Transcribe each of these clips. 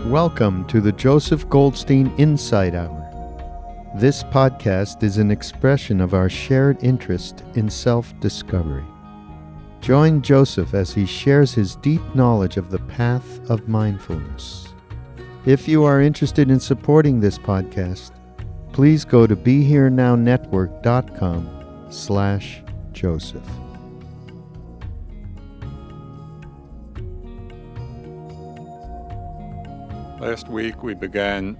Welcome to the Joseph Goldstein Insight Hour. This podcast is an expression of our shared interest in self-discovery. Join Joseph as he shares his deep knowledge of the path of mindfulness. If you are interested in supporting this podcast, please go to BeHereNowNetwork.com/Joseph. Last week we began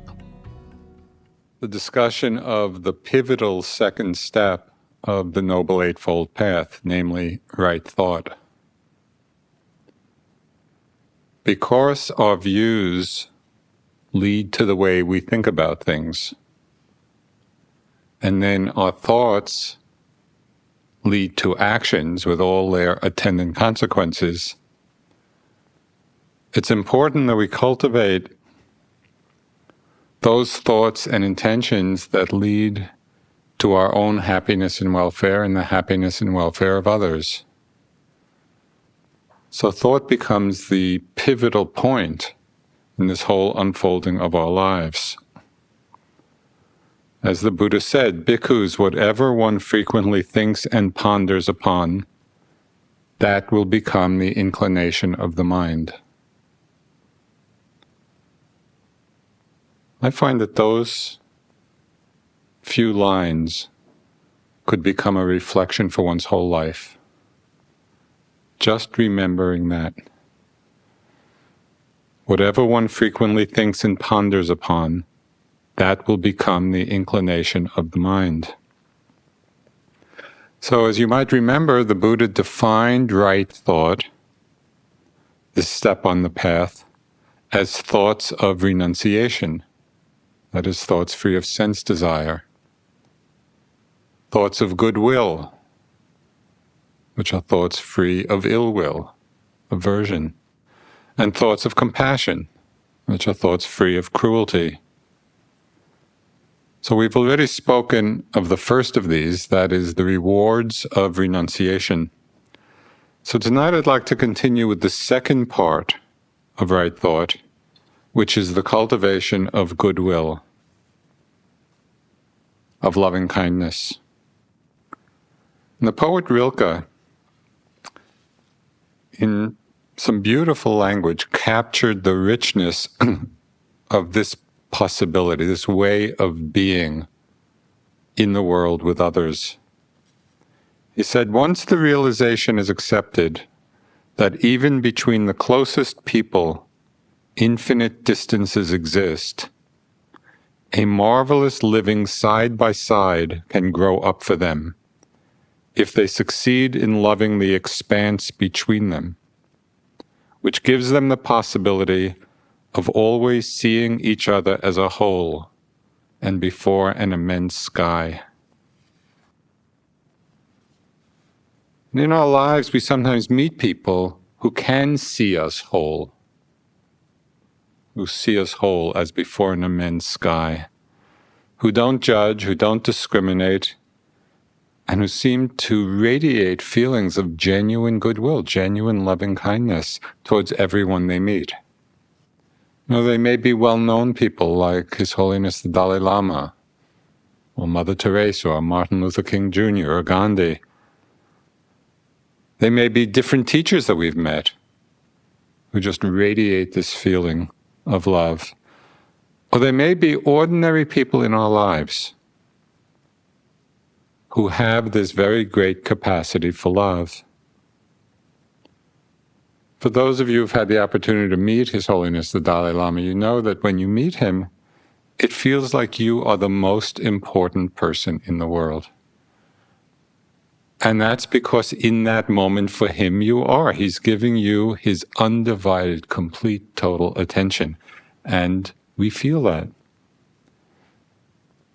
the discussion of the pivotal second step of the Noble Eightfold Path, namely right thought. Because our views lead to the way we think about things, and then our thoughts lead to actions with all their attendant consequences, it's important that we cultivate those thoughts and intentions that lead to our own happiness and welfare and the happiness and welfare of others. So thought becomes the pivotal point in this whole unfolding of our lives. As the Buddha said, bhikkhus, whatever one frequently thinks and ponders upon, that will become the inclination of the mind. I find that those few lines could become a reflection for one's whole life. Just remembering that. Whatever one frequently thinks and ponders upon, that will become the inclination of the mind. So as you might remember, the Buddha defined right thought, this step on the path, as thoughts of renunciation. That is, thoughts free of sense desire. Thoughts of goodwill, which are thoughts free of ill will, aversion. And thoughts of compassion, which are thoughts free of cruelty. So we've already spoken of the first of these, that is, the rewards of renunciation. So tonight I'd like to continue with the second part of right thought, which is the cultivation of goodwill, of lovingkindness. And the poet Rilke, in some beautiful language, captured the richness of this possibility, this way of being in the world with others. He said, once the realization is accepted that even between the closest people infinite distances exist, a marvelous living side by side can grow up for them if they succeed in loving the expanse between them, which gives them the possibility of always seeing each other as a whole and before an immense sky. And in our lives, we sometimes meet people who can see us whole, who see us whole as before an immense sky, who don't judge, who don't discriminate, and who seem to radiate feelings of genuine goodwill, genuine loving kindness towards everyone they meet. They may be well-known people like His Holiness the Dalai Lama, or Mother Teresa, or Martin Luther King Jr., or Gandhi. They may be different teachers that we've met who just radiate this feeling of love. Or they may be ordinary people in our lives who have this very great capacity for love. For those of you who've had the opportunity to meet His Holiness the Dalai Lama, you know that when you meet him, it feels like you are the most important person in the world. And that's because in that moment for him you are. He's giving you his undivided, complete, total attention. And we feel that.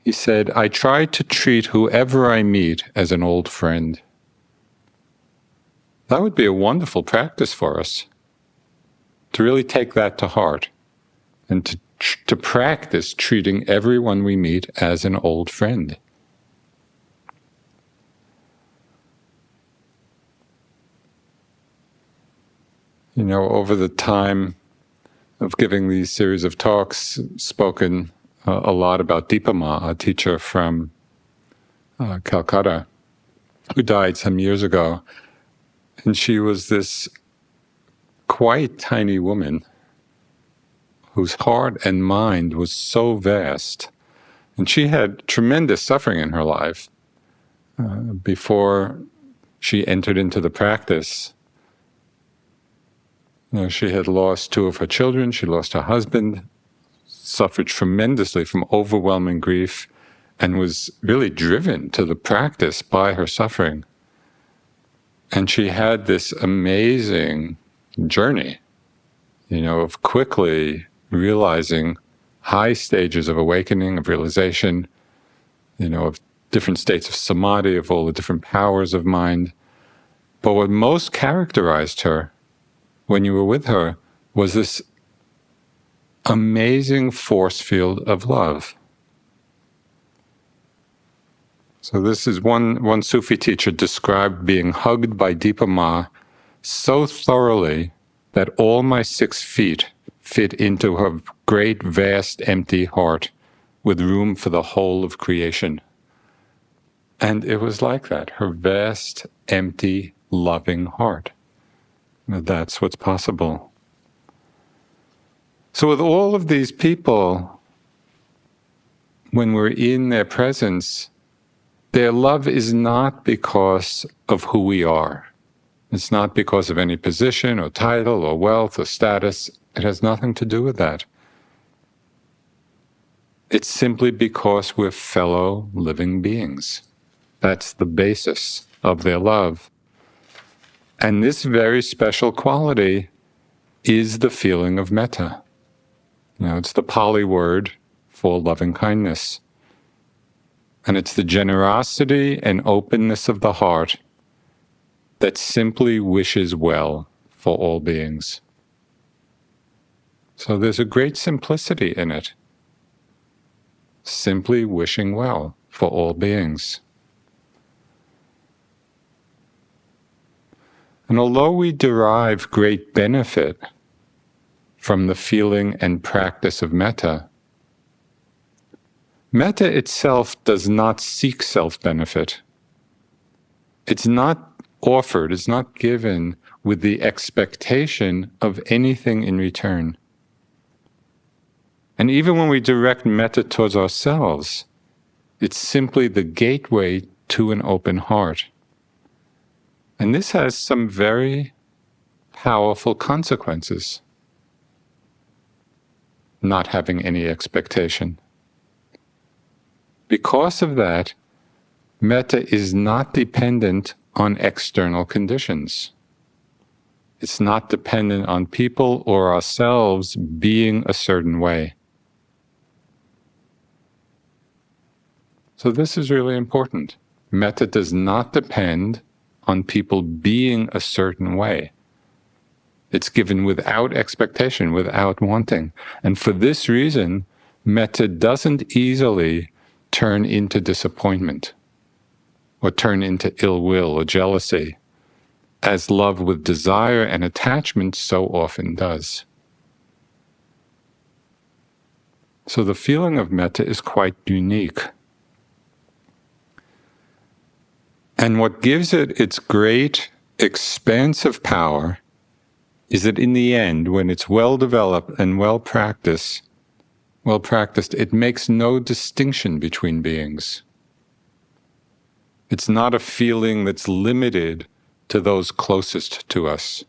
He said, I try to treat whoever I meet as an old friend. That would be a wonderful practice for us, to really take that to heart and to practice treating everyone we meet as an old friend. Over the time of giving these series of talks, spoken a lot about Dipa, a teacher from Calcutta, who died some years ago. And she was this quite tiny woman whose heart and mind was so vast. And she had tremendous suffering in her life before she entered into the practice. She had lost 2 of her children, she lost her husband, suffered tremendously from overwhelming grief, and was really driven to the practice by her suffering. And she had this amazing journey, of quickly realizing high stages of awakening, of realization, of different states of samadhi, of all the different powers of mind. But what most characterized her when you were with her was this amazing force field of love. So this is one Sufi teacher described being hugged by Dipa Ma so thoroughly that all my 6 feet fit into her great, vast, empty heart with room for the whole of creation. And it was like that, her vast, empty, loving heart. That's what's possible. So with all of these people, when we're in their presence, their love is not because of who we are. It's not because of any position or title or wealth or status. It has nothing to do with that. It's simply because we're fellow living beings. That's the basis of their love. And this very special quality is the feeling of metta. It's the Pali word for loving-kindness. And it's the generosity and openness of the heart that simply wishes well for all beings. So there's a great simplicity in it. Simply wishing well for all beings. And although we derive great benefit from the feeling and practice of metta, metta itself does not seek self-benefit. It's not offered, it's not given with the expectation of anything in return. And even when we direct metta towards ourselves, it's simply the gateway to an open heart. And this has some very powerful consequences, not having any expectation. Because of that, metta is not dependent on external conditions. It's not dependent on people or ourselves being a certain way. So this is really important. Metta does not depend on people being a certain way. It's given without expectation, without wanting. And for this reason, metta doesn't easily turn into disappointment or turn into ill will or jealousy, as love with desire and attachment so often does. So the feeling of metta is quite unique. And what gives it its great, expansive power is that in the end, when it's well developed and well practiced, it makes no distinction between beings. It's not a feeling that's limited to those closest to us.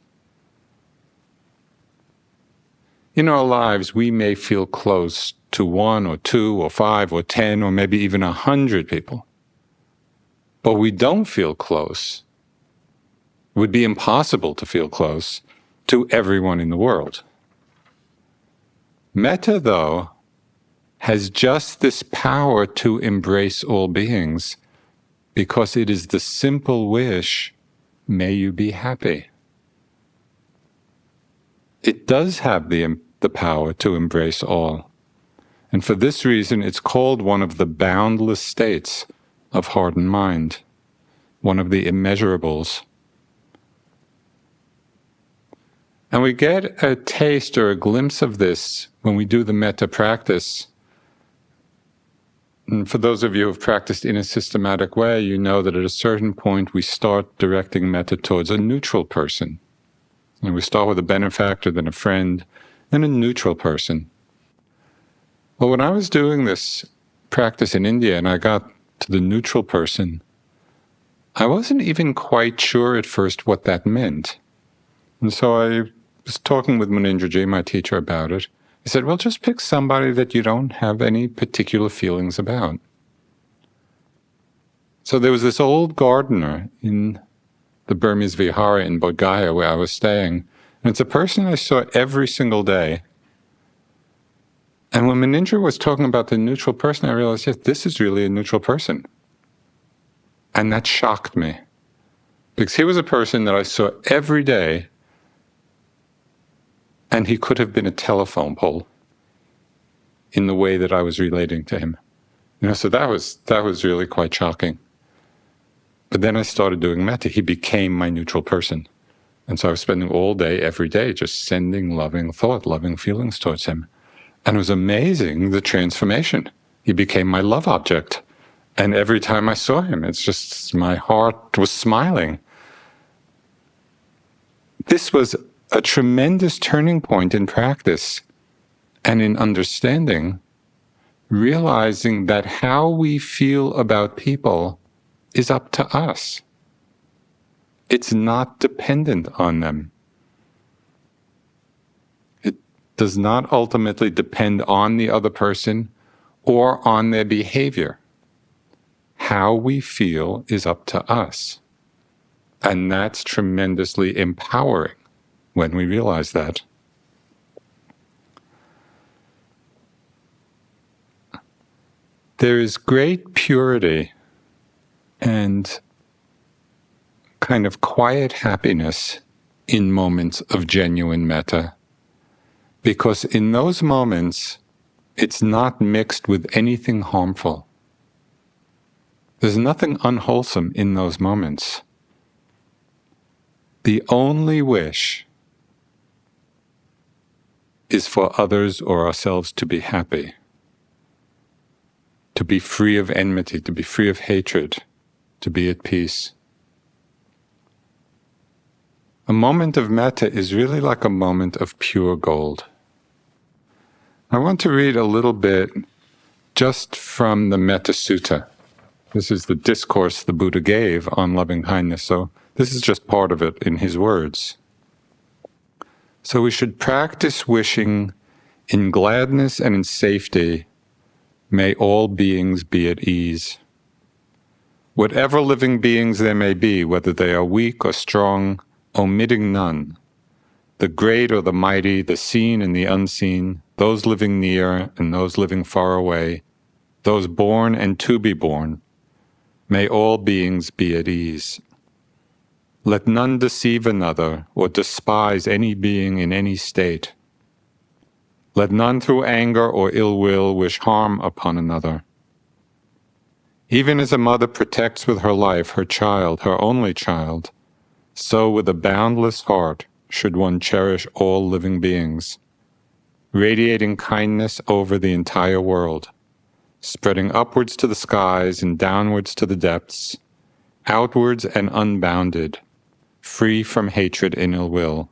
In our lives, we may feel close to 1 or 2 or 5 or 10 or maybe even 100 people. But we don't feel close. It would be impossible to feel close to everyone in the world. Metta, though, has just this power to embrace all beings because it is the simple wish, may you be happy. It does have the power to embrace all. And for this reason, it's called one of the boundless states of heart and mind, one of the immeasurables. And we get a taste or a glimpse of this when we do the metta practice. And for those of you who have practiced in a systematic way, you know that at a certain point we start directing metta towards a neutral person. And we start with a benefactor, then a friend, then a neutral person. Well, when I was doing this practice in India and I got to the neutral person, I wasn't even quite sure at first what that meant. And so I was talking with Munindraji, my teacher, about it. He said, well, just pick somebody that you don't have any particular feelings about. So there was this old gardener in the Burmese Vihara in Bodh Gaya where I was staying, and it's a person I saw every single day. And when Munindra was talking about the neutral person, I realized, yes, this is really a neutral person. And that shocked me, because he was a person that I saw every day, and he could have been a telephone pole in the way that I was relating to him. So that was really quite shocking. But then I started doing metta. He became my neutral person. And so I was spending all day, every day, just sending loving thought, loving feelings towards him. And it was amazing, the transformation. He became my love object. And every time I saw him, it's just, my heart was smiling. This was a tremendous turning point in practice and in understanding, realizing that how we feel about people is up to us. It's not dependent on them. It does not ultimately depend on the other person or on their behavior. How we feel is up to us. And that's tremendously empowering when we realize that. There is great purity and kind of quiet happiness in moments of genuine metta, because in those moments, it's not mixed with anything harmful. There's nothing unwholesome in those moments. The only wish is for others or ourselves to be happy, to be free of enmity, to be free of hatred, to be at peace. A moment of metta is really like a moment of pure gold. I want to read a little bit just from the Metta Sutta. This is the discourse the Buddha gave on loving-kindness, so this is just part of it in his words. So we should practice wishing in gladness and in safety, may all beings be at ease. Whatever living beings there may be, whether they are weak or strong, omitting none, the great or the mighty, the seen and the unseen, those living near and those living far away, those born and to be born, may all beings be at ease. Let none deceive another or despise any being in any state. Let none through anger or ill will wish harm upon another. Even as a mother protects with her life her child, her only child, so with a boundless heart should one cherish all living beings, radiating kindness over the entire world, spreading upwards to the skies and downwards to the depths, outwards and unbounded, free from hatred and ill will.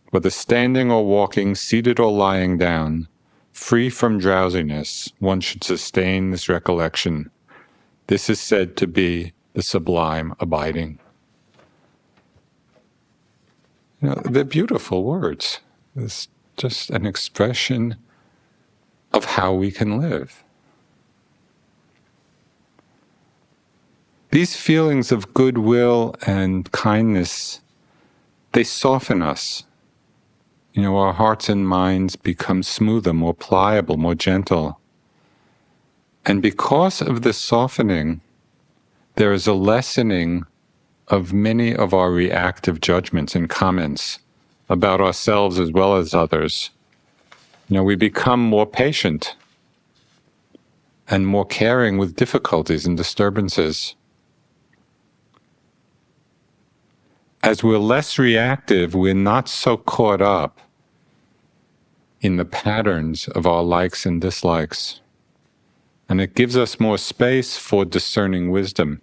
Whether standing or walking, seated or lying down, free from drowsiness, one should sustain this recollection. This is said to be the sublime abiding. They're beautiful words. It's just an expression of how we can live. These feelings of goodwill and kindness, they soften us. Our hearts and minds become smoother, more pliable, more gentle. And because of this softening, there is a lessening of many of our reactive judgments and comments about ourselves as well as others. We become more patient and more caring with difficulties and disturbances. As we're less reactive, we're not so caught up in the patterns of our likes and dislikes. And it gives us more space for discerning wisdom.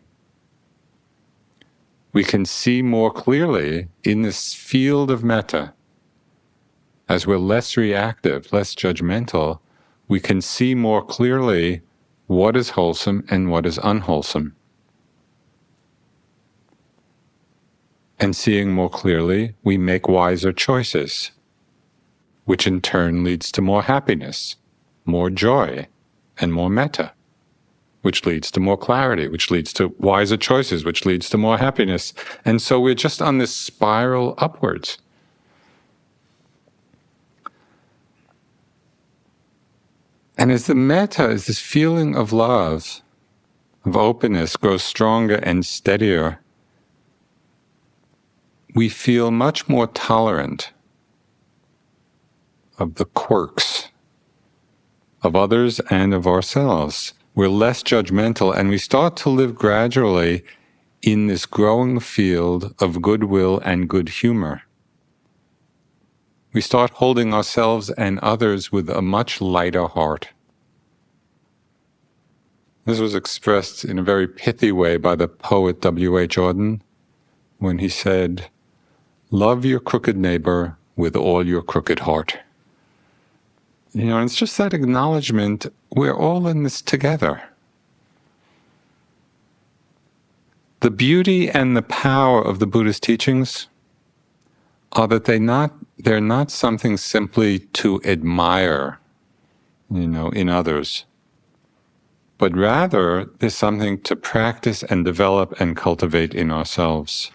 We can see more clearly in this field of metta. As we're less reactive, less judgmental, we can see more clearly what is wholesome and what is unwholesome. And seeing more clearly, we make wiser choices, which in turn leads to more happiness, more joy, and more metta, which leads to more clarity, which leads to wiser choices, which leads to more happiness. And so we're just on this spiral upwards. And as the metta, as this feeling of love, of openness grows stronger and steadier, we feel much more tolerant of the quirks of others and of ourselves. We're less judgmental, and we start to live gradually in this growing field of goodwill and good humor. We start holding ourselves and others with a much lighter heart. This was expressed in a very pithy way by the poet W.H. Auden when he said, "Love your crooked neighbor with all your crooked heart." And it's just that acknowledgement, we're all in this together. The beauty and the power of the Buddhist teachings are that they're not something simply to admire, in others, but rather there's something to practice and develop and cultivate in ourselves.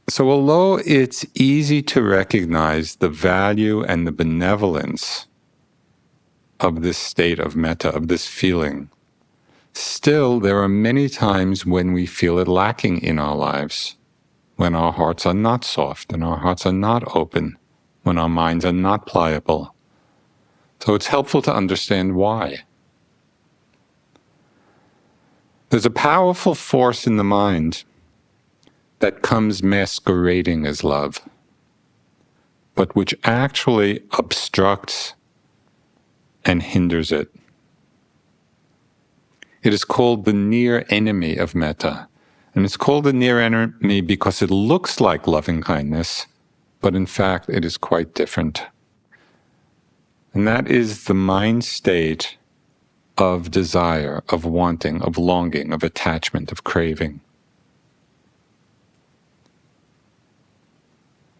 So although it's easy to recognize the value and the benevolence of this state of metta, of this feeling, still there are many times when we feel it lacking in our lives, when our hearts are not soft and our hearts are not open, when our minds are not pliable. So it's helpful to understand why. There's a powerful force in the mind that comes masquerading as love, but which actually obstructs and hinders it. It is called the near enemy of metta. And it's called the near enemy because it looks like loving-kindness, but in fact it is quite different. And that is the mind state of desire, of wanting, of longing, of attachment, of craving.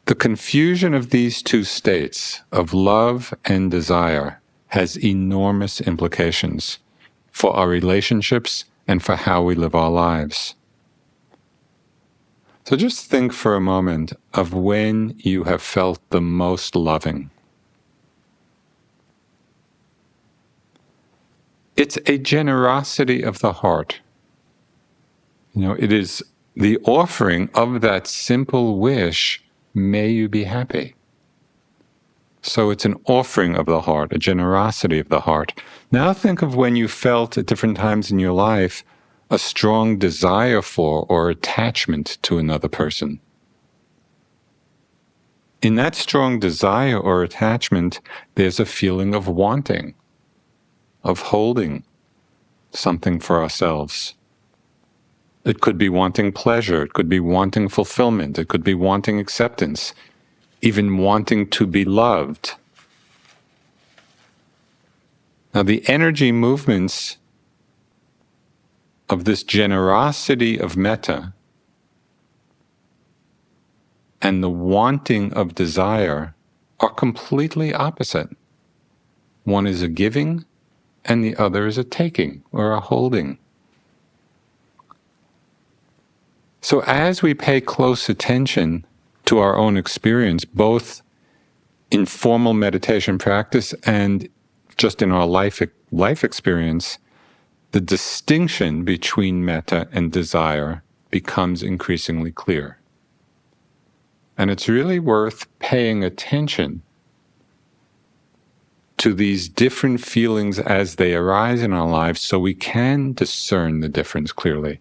The confusion of these two states, of love and desire, has enormous implications for our relationships and for how we live our lives. So just think for a moment of when you have felt the most loving. It's a generosity of the heart. It is the offering of that simple wish, may you be happy. So it's an offering of the heart, a generosity of the heart. Now think of when you felt at different times in your life a strong desire for or attachment to another person. In that strong desire or attachment, there's a feeling of wanting, of holding something for ourselves. It could be wanting pleasure, it could be wanting fulfillment, it could be wanting acceptance, even wanting to be loved. Now the energy movements of this generosity of metta and the wanting of desire are completely opposite. One is a giving and the other is a taking or a holding. So as we pay close attention to our own experience, both in formal meditation practice and just in our life experience, the distinction between metta and desire becomes increasingly clear. And it's really worth paying attention to these different feelings as they arise in our lives so we can discern the difference clearly.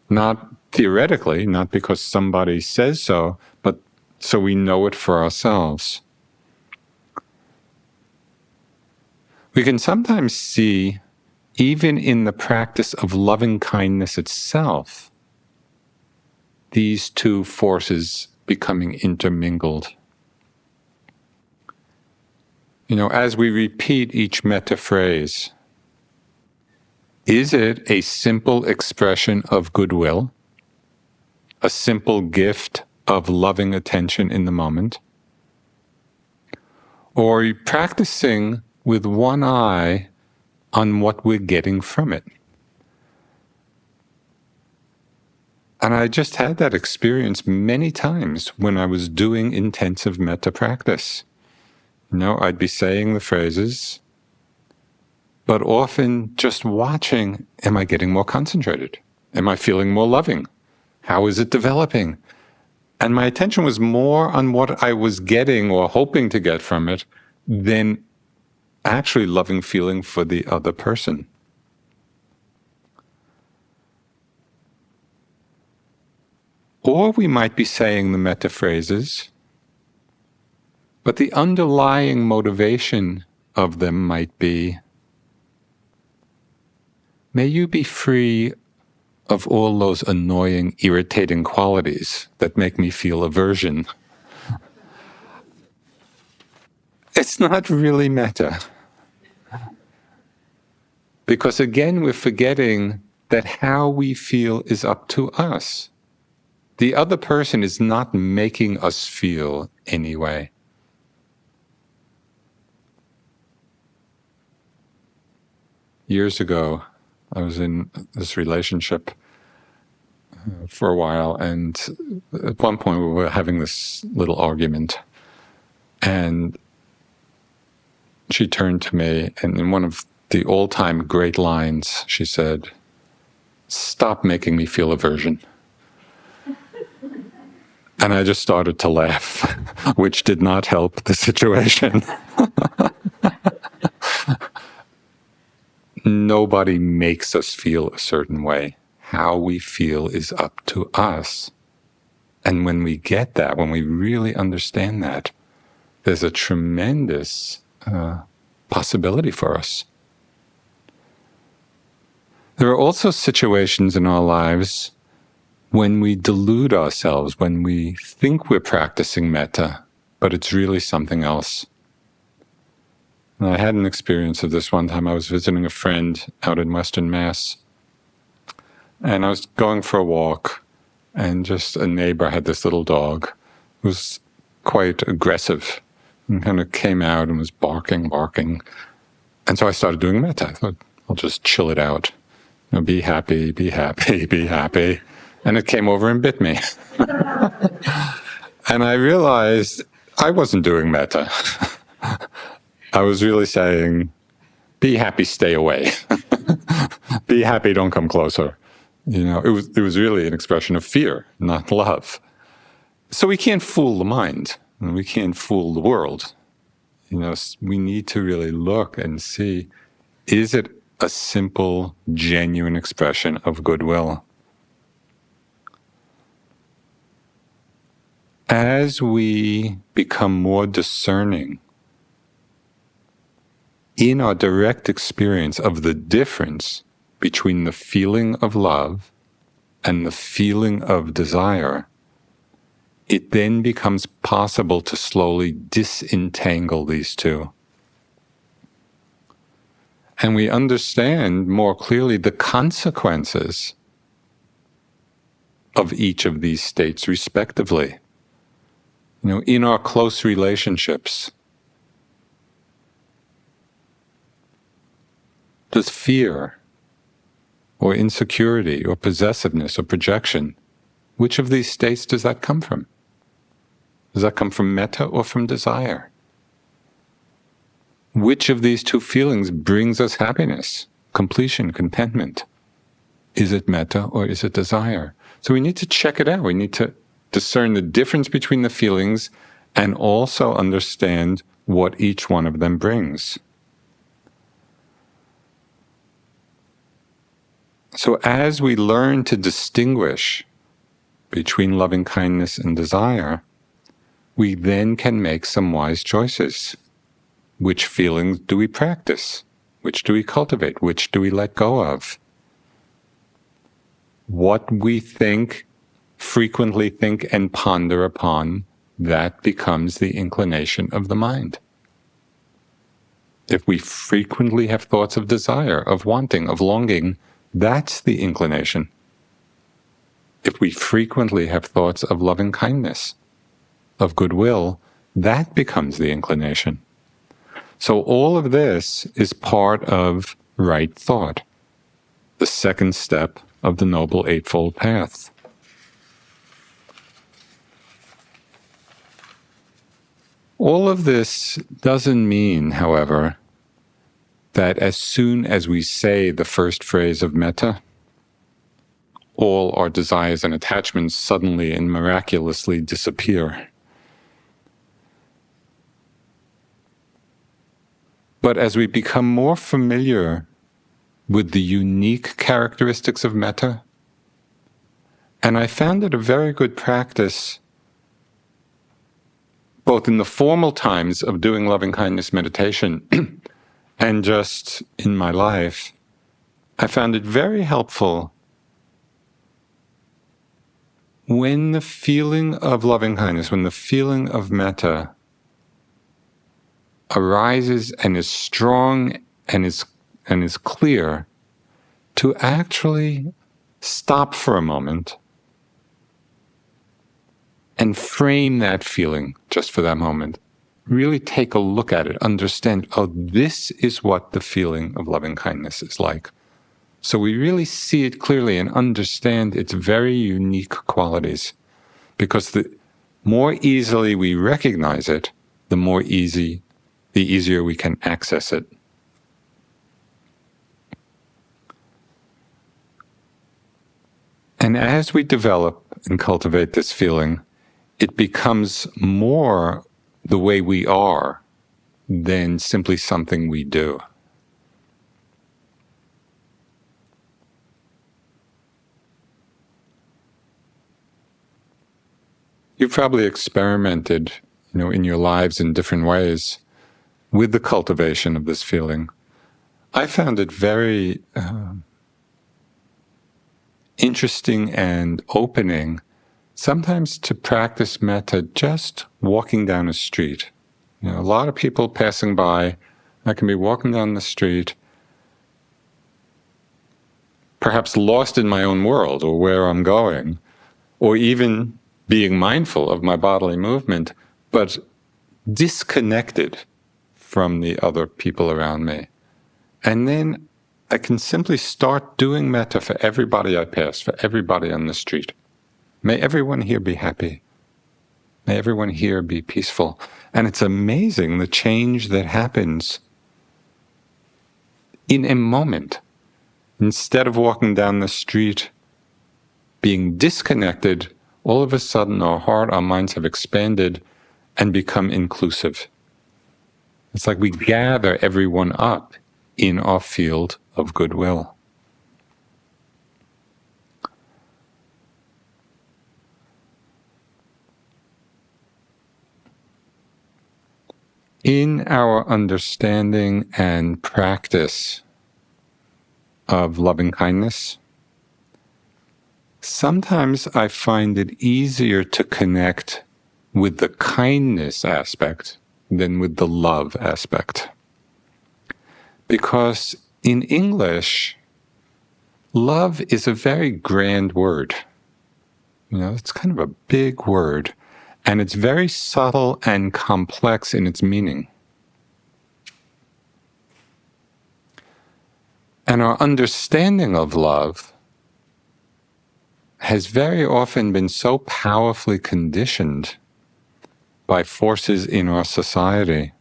Not theoretically, not because somebody says so, but so we know it for ourselves. We can sometimes see, even in the practice of loving kindness itself, these two forces becoming intermingled. As we repeat each metta phrase, is it a simple expression of goodwill, a simple gift of loving attention in the moment? Or are you practicing with one eye on what we're getting from it? And I just had that experience many times when I was doing intensive metta practice. I'd be saying the phrases, but often just watching, am I getting more concentrated? Am I feeling more loving? How is it developing? And my attention was more on what I was getting or hoping to get from it than actually loving feeling for the other person. Or we might be saying the metta phrases, but the underlying motivation of them might be, may you be free of all those annoying, irritating qualities that make me feel aversion. It's not really metta. Because again, we're forgetting that how we feel is up to us. The other person is not making us feel anyway. Years ago, I was in this relationship for a while, and at one point we were having this little argument, and she turned to me, and in one of the all-time great lines, she said, "Stop making me feel aversion." And I just started to laugh, which did not help the situation. Nobody makes us feel a certain way. How we feel is up to us. And when we get that, when we really understand that, there's a tremendous possibility for us. There are also situations in our lives when we delude ourselves, when we think we're practicing metta, but it's really something else. And I had an experience of this one time. I was visiting a friend out in Western Mass, and I was going for a walk, and just a neighbor had this little dog who was quite aggressive and kind of came out and was barking. And so I started doing metta. I thought, I'll just chill it out. Be happy, be happy, be happy. And it came over and bit me. And I realized I wasn't doing metta. I was really saying, be happy, stay away. Be happy, don't come closer. It was really an expression of fear, not love. So we can't fool the mind, and we can't fool the world. We need to really look and see, is it a simple, genuine expression of goodwill? As we become more discerning in our direct experience of the difference between the feeling of love and the feeling of desire, it then becomes possible to slowly disentangle these two. And we understand more clearly the consequences of each of these states respectively. In our close relationships, does fear or insecurity or possessiveness or projection, which of these states does that come from? Does that come from metta or from desire? Which of these two feelings brings us happiness, completion, contentment? Is it metta or is it desire? So we need to check it out. We need to discern the difference between the feelings and also understand what each one of them brings. So as we learn to distinguish between loving kindness and desire, we then can make some wise choices. Which feelings do we practice? Which do we cultivate? Which do we let go of? What we frequently think and ponder upon, that becomes the inclination of the mind. If we frequently have thoughts of desire, of wanting, of longing, that's the inclination. If we frequently have thoughts of loving kindness, of goodwill, that becomes the inclination. So all of this is part of right thought, the second step of the Noble Eightfold Path. All of this doesn't mean, however, that as soon as we say the first phrase of metta, all our desires and attachments suddenly and miraculously disappear. But as we become more familiar with the unique characteristics of metta, and I found it a very good practice, both in the formal times of doing loving-kindness meditation and just in my life, I found it very helpful when the feeling of loving-kindness, when the feeling of metta arises and is strong and is clear, to actually stop for a moment and frame that feeling just for that moment. Really take a look at it, understand, oh, this is what the feeling of loving kindness is like. So we really see it clearly and understand its very unique qualities. Because the more easily we recognize it, the easier we can access it. And as we develop and cultivate this feeling, it becomes more the way we are than simply something we do. You've probably experimented, in your lives in different ways with the cultivation of this feeling. I found it very interesting and opening sometimes to practice metta just walking down a street. A lot of people passing by, I can be walking down the street, perhaps lost in my own world or where I'm going, or even being mindful of my bodily movement, but disconnected from the other people around me. And then I can simply start doing metta for everybody I pass, for everybody on the street. May everyone here be happy. May everyone here be peaceful. And it's amazing the change that happens in a moment. Instead of walking down the street being disconnected, all of a sudden our heart, our minds have expanded and become inclusive. It's like we gather everyone up in our field of goodwill. In our understanding and practice of loving kindness, sometimes I find it easier to connect with the kindness aspect than with the love aspect. Because in English, love is a very grand word. It's kind of a big word, and it's very subtle and complex in its meaning. And our understanding of love has very often been so powerfully conditioned by forces in our society.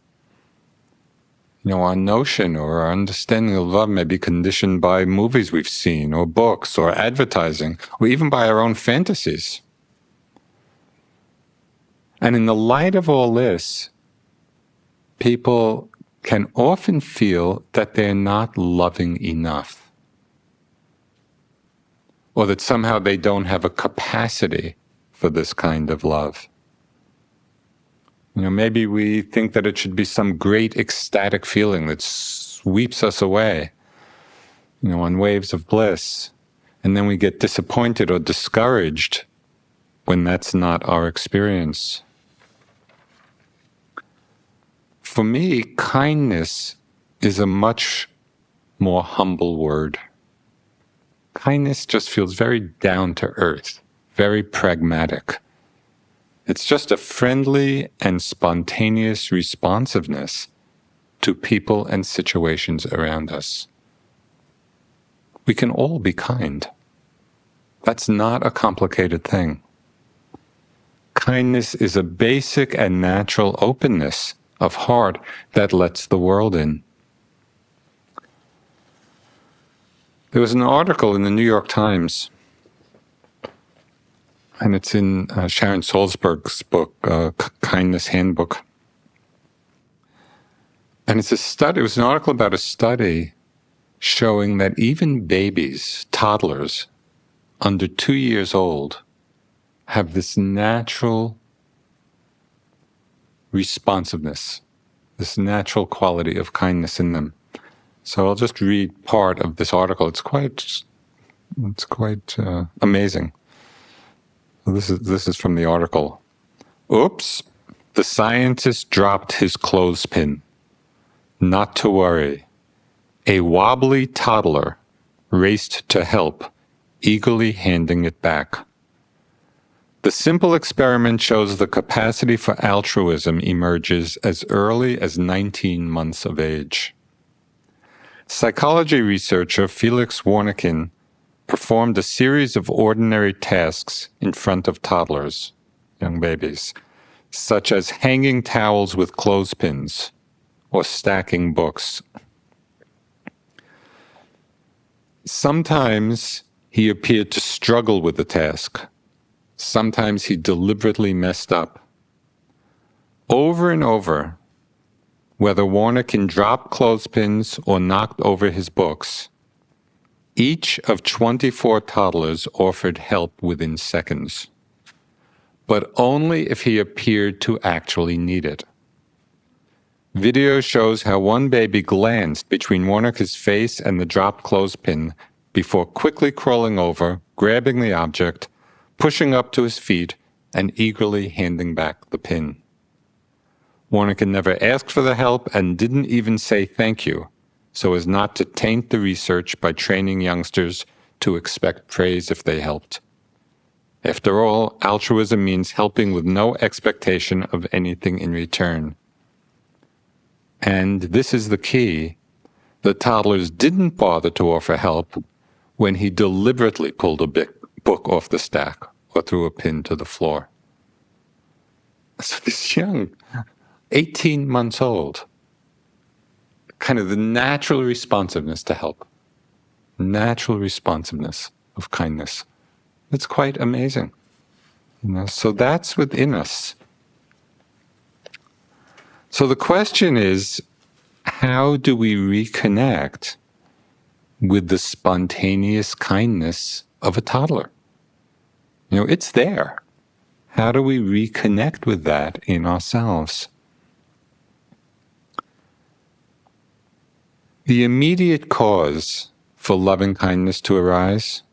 Our notion or our understanding of love may be conditioned by movies we've seen, or books, or advertising, or even by our own fantasies. And in the light of all this, people can often feel that they're not loving enough, or that somehow they don't have a capacity for this kind of love. Maybe we think that it should be some great ecstatic feeling that sweeps us away, on waves of bliss, and then we get disappointed or discouraged when that's not our experience. For me, kindness is a much more humble word. Kindness just feels very down to earth, very pragmatic. It's just a friendly and spontaneous responsiveness to people and situations around us. We can all be kind. That's not a complicated thing. Kindness is a basic and natural openness of heart that lets the world in. There was an article in the New York Times, and it's in Sharon Salzberg's book, Kindness Handbook. And it's a study. It was an article about a study showing that even babies, toddlers, under 2 years old, have this natural responsiveness, this natural quality of kindness in them. So I'll just read part of this article. It's quite amazing. This is from the article. Oops, the scientist dropped his clothespin. Not to worry. A wobbly toddler raced to help, eagerly handing it back. The simple experiment shows the capacity for altruism emerges as early as 19 months of age. Psychology researcher Felix Warneken performed a series of ordinary tasks in front of toddlers, young babies, such as hanging towels with clothespins or stacking books. Sometimes he appeared to struggle with the task. Sometimes he deliberately messed up. Over and over, whether Warneken dropped clothespins or knocked over his books, each of 24 toddlers offered help within seconds, but only if he appeared to actually need it. Video shows how one baby glanced between Warneken's face and the dropped clothespin before quickly crawling over, grabbing the object, pushing up to his feet, and eagerly handing back the pin. Warneken never asked for the help and didn't even say thank you, so as not to taint the research by training youngsters to expect praise if they helped. After all, altruism means helping with no expectation of anything in return. And this is the key. The toddlers didn't bother to offer help when he deliberately pulled a book off the stack or threw a pin to the floor. So this young, 18 months old, kind of the natural responsiveness to help, natural responsiveness of kindness. It's quite amazing. So that's within us. So the question is, how do we reconnect with the spontaneous kindness of a toddler? It's there. How do we reconnect with that in ourselves? The immediate cause for loving kindness to arise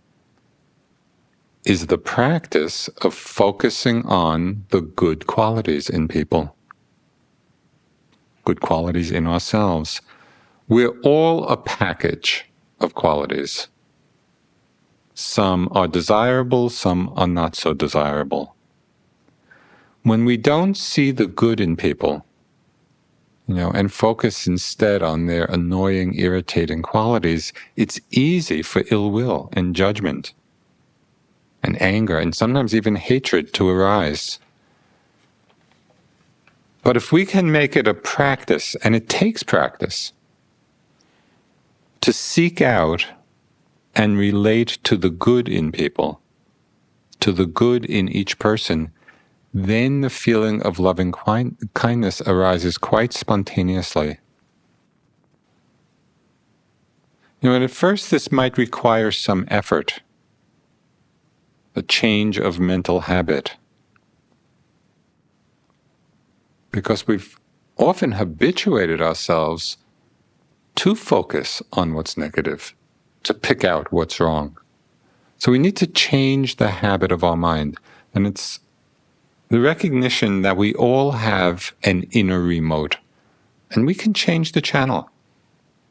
is the practice of focusing on the good qualities in people, good qualities in ourselves. We're all a package of qualities. Some are desirable, some are not so desirable. When we don't see the good in people, and focus instead on their annoying, irritating qualities, it's easy for ill will and judgment and anger and sometimes even hatred to arise. But if we can make it a practice, and it takes practice, to seek out and relate to the good in people, to the good in each person, then the feeling of loving kindness arises quite spontaneously. And at first this might require some effort, a change of mental habit, because we've often habituated ourselves to focus on what's negative, to pick out what's wrong. So we need to change the habit of our mind. And it's the recognition that we all have an inner remote, and we can change the channel.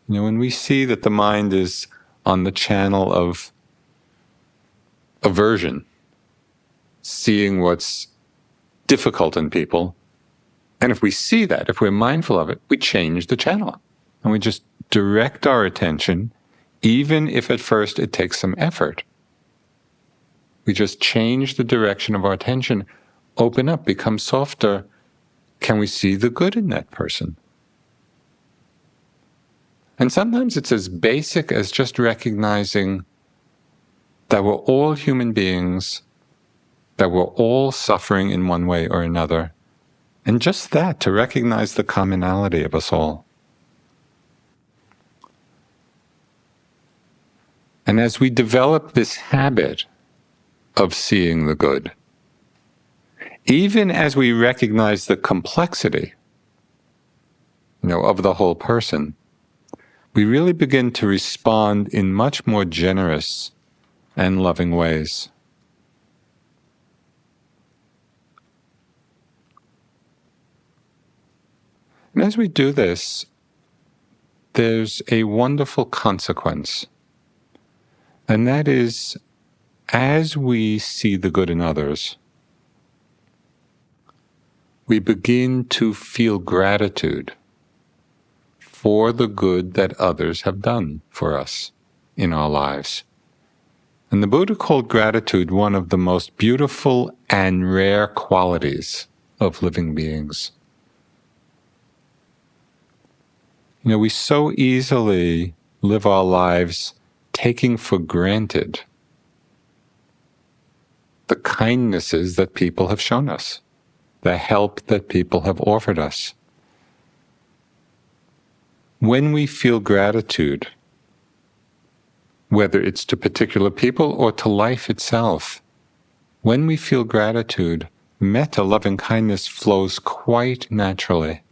When we see that the mind is on the channel of aversion, seeing what's difficult in people, and if we see that, if we're mindful of it, we change the channel. And we just direct our attention, even if at first it takes some effort. We just change the direction of our attention, open up, become softer. Can we see the good in that person? And sometimes it's as basic as just recognizing that we're all human beings, that we're all suffering in one way or another. And just that, to recognize the commonality of us all. And as we develop this habit of seeing the good, even as we recognize the complexity, of the whole person, we really begin to respond in much more generous and loving ways. And as we do this, there's a wonderful consequence. And that is, as we see the good in others, we begin to feel gratitude for the good that others have done for us in our lives. And the Buddha called gratitude one of the most beautiful and rare qualities of living beings. We so easily live our lives taking for granted the kindnesses that people have shown us, the help that people have offered us. When we feel gratitude, whether it's to particular people or to life itself, when we feel gratitude, metta, loving kindness, flows quite naturally.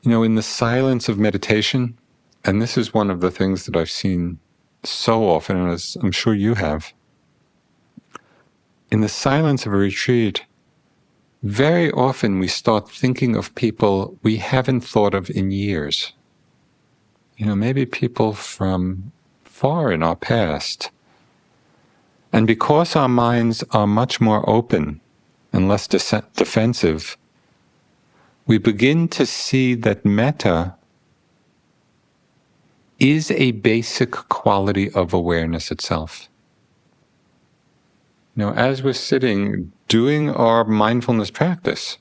In the silence of meditation, and this is one of the things that I've seen so often, and as I'm sure you have, in the silence of a retreat, very often we start thinking of people we haven't thought of in years. Maybe people from far in our past. And because our minds are much more open and less defensive, we begin to see that metta is a basic quality of awareness itself. As we're sitting, doing our mindfulness practice,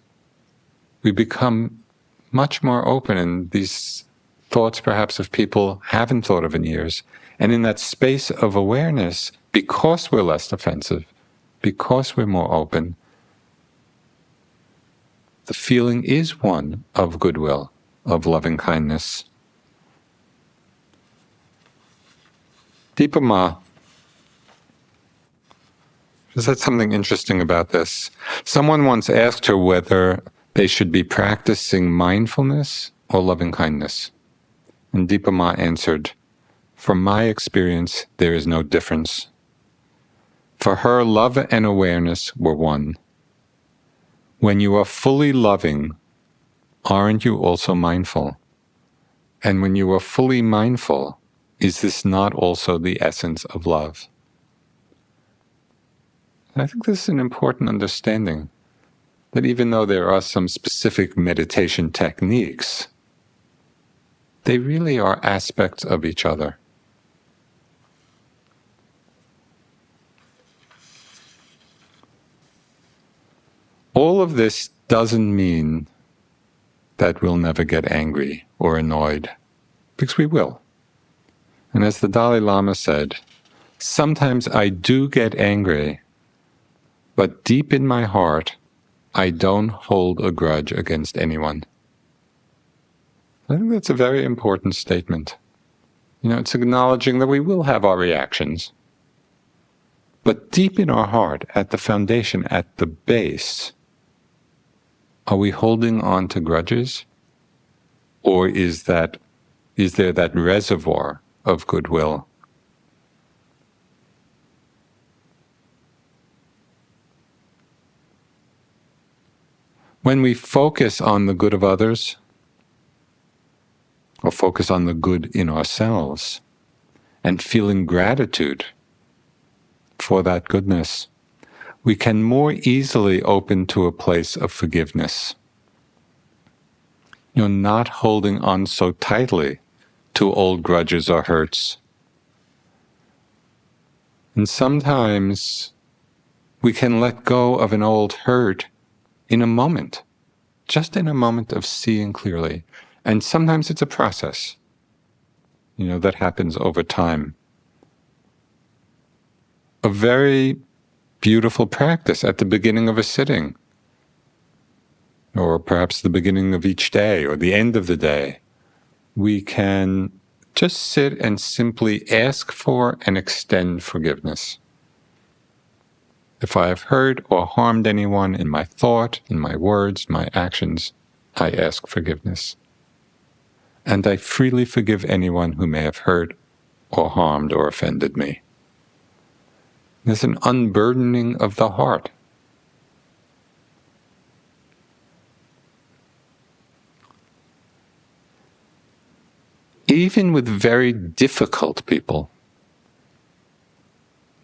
we become much more open, and these thoughts perhaps of people haven't thought of in years. And in that space of awareness, because we're less defensive, because we're more open, the feeling is one of goodwill, of loving kindness. Dipa said something interesting about this. Someone once asked her whether they should be practicing mindfulness or loving kindness. And Dipa answered, "From my experience, there is no difference." For her, love and awareness were one. When you are fully loving, aren't you also mindful? And when you are fully mindful, is this not also the essence of love? And I think this is an important understanding, that even though there are some specific meditation techniques, they really are aspects of each other. All of this doesn't mean that we'll never get angry or annoyed, because we will. And as the Dalai Lama said, sometimes I do get angry, but deep in my heart, I don't hold a grudge against anyone. I think that's a very important statement. It's acknowledging that we will have our reactions. But deep in our heart, at the foundation, at the base, are we holding on to grudges? Or is there that reservoir of goodwill? When we focus on the good of others, or focus on the good in ourselves, and feeling gratitude for that goodness, we can more easily open to a place of forgiveness. Not holding on so tightly to old grudges or hurts. And sometimes we can let go of an old hurt in a moment, just in a moment of seeing clearly. And sometimes it's a process, that happens over time. A very beautiful practice at the beginning of a sitting, or perhaps the beginning of each day, or the end of the day. We can just sit and simply ask for and extend forgiveness. If I have hurt or harmed anyone in my thought, in my words, my actions, I ask forgiveness. And I freely forgive anyone who may have hurt or harmed or offended me. There's an unburdening of the heart. Even with very difficult people,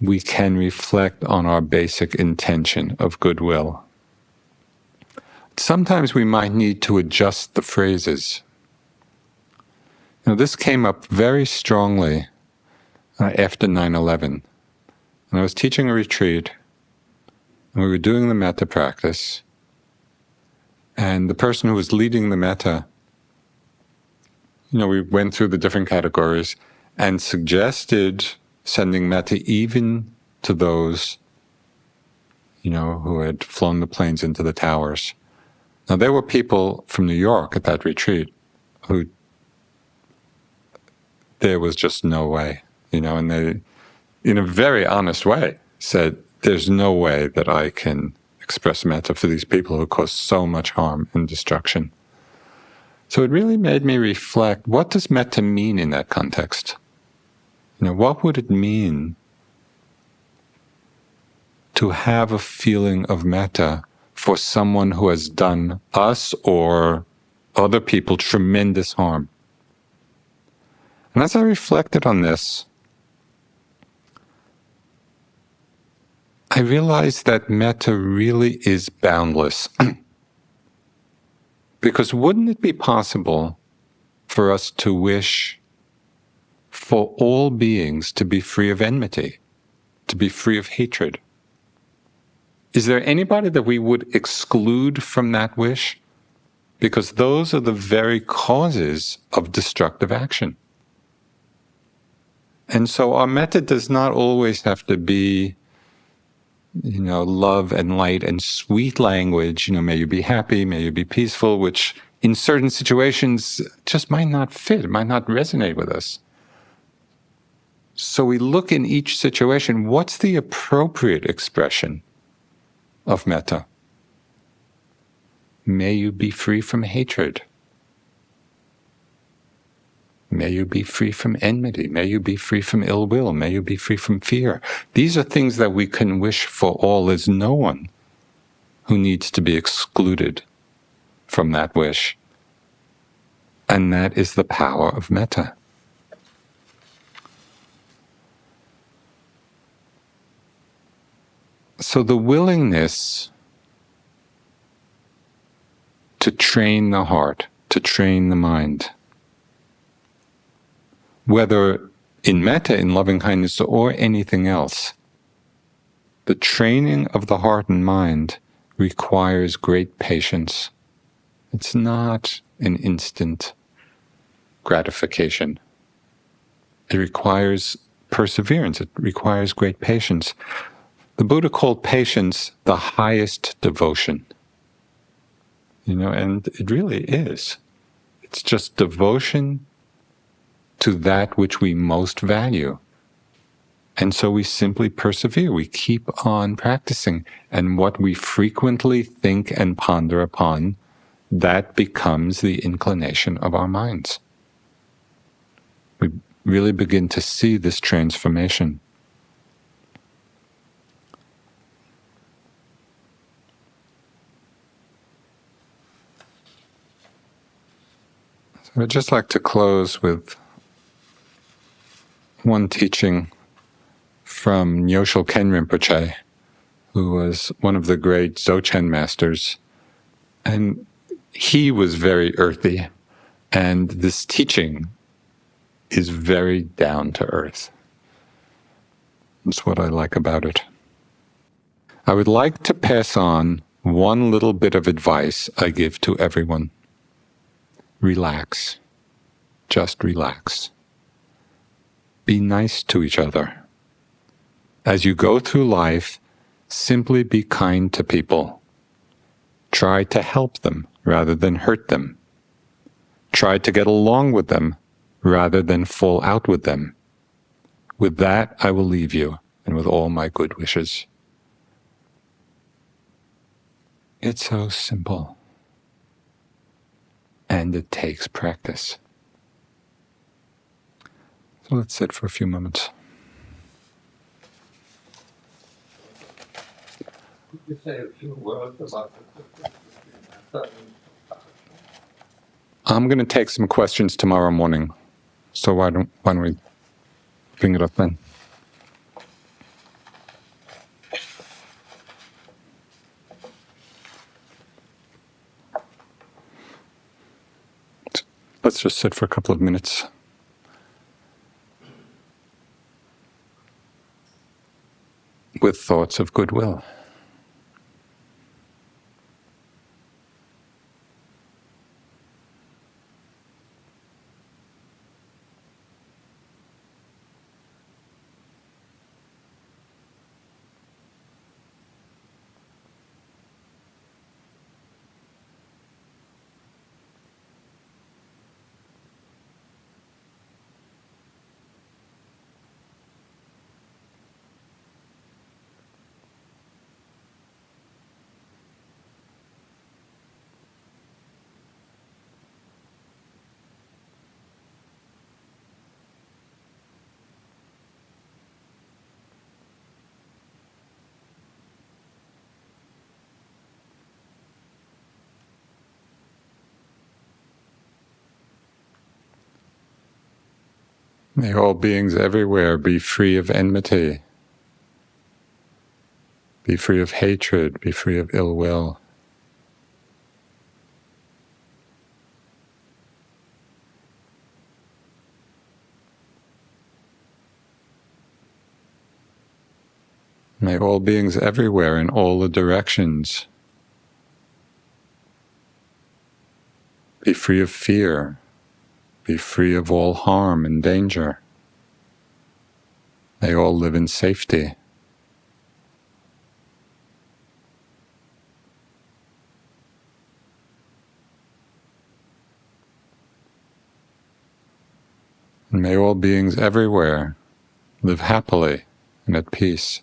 we can reflect on our basic intention of goodwill. Sometimes we might need to adjust the phrases. This came up very strongly after 9/11. And I was teaching a retreat, and we were doing the Metta practice, and the person who was leading the Metta, we went through the different categories and suggested sending Metta even to those, who had flown the planes into the towers. Now, there were people from New York at that retreat who there was just no way, and they, in a very honest way, said, there's no way that I can express metta for these people who cause so much harm and destruction. So it really made me reflect, what does metta mean in that context? What would it mean to have a feeling of metta for someone who has done us or other people tremendous harm? And as I reflected on this, I realized that metta really is boundless. Because wouldn't it be possible for us to wish for all beings to be free of enmity, to be free of hatred? Is there anybody that we would exclude from that wish? Because those are the very causes of destructive action. And so our metta does not always have to be, love and light and sweet language, may you be happy, may you be peaceful, which in certain situations just might not fit, might not resonate with us. So we look in each situation, what's the appropriate expression of metta? May you be free from hatred. May you be free from enmity. May you be free from ill will. May you be free from fear. These are things that we can wish for all. There's no one who needs to be excluded from that wish. And that is the power of metta. So the willingness to train the heart, to train the mind, whether in metta, in loving-kindness, or anything else, the training of the heart and mind requires great patience. It's not an instant gratification. It requires perseverance. It requires great patience. The Buddha called patience the highest devotion. And it really is. It's just devotion to that which we most value. And so we simply persevere. We keep on practicing. And what we frequently think and ponder upon, that becomes the inclination of our minds. We really begin to see this transformation. So I'd just like to close with one teaching from Nyosho Ken Rinpoche, who was one of the great Dzogchen masters. And he was very earthy, and this teaching is very down to earth. That's what I like about it. I would like to pass on one little bit of advice I give to everyone. Relax. Just relax. Be nice to each other. As you go through life, simply be kind to people. Try to help them rather than hurt them. Try to get along with them rather than fall out with them. With that, I will leave you, and with all my good wishes. It's so simple. And it takes practice. So let's sit for a few moments. You say a few words about I'm going to take some questions tomorrow morning. So why don't we bring it up then? Let's just sit for a couple of minutes. With thoughts of goodwill. May all beings everywhere be free of enmity, be free of hatred, be free of ill will. May all beings everywhere in all the directions be free of fear, be free of all harm and danger. May all live in safety. And may all beings everywhere live happily and at peace.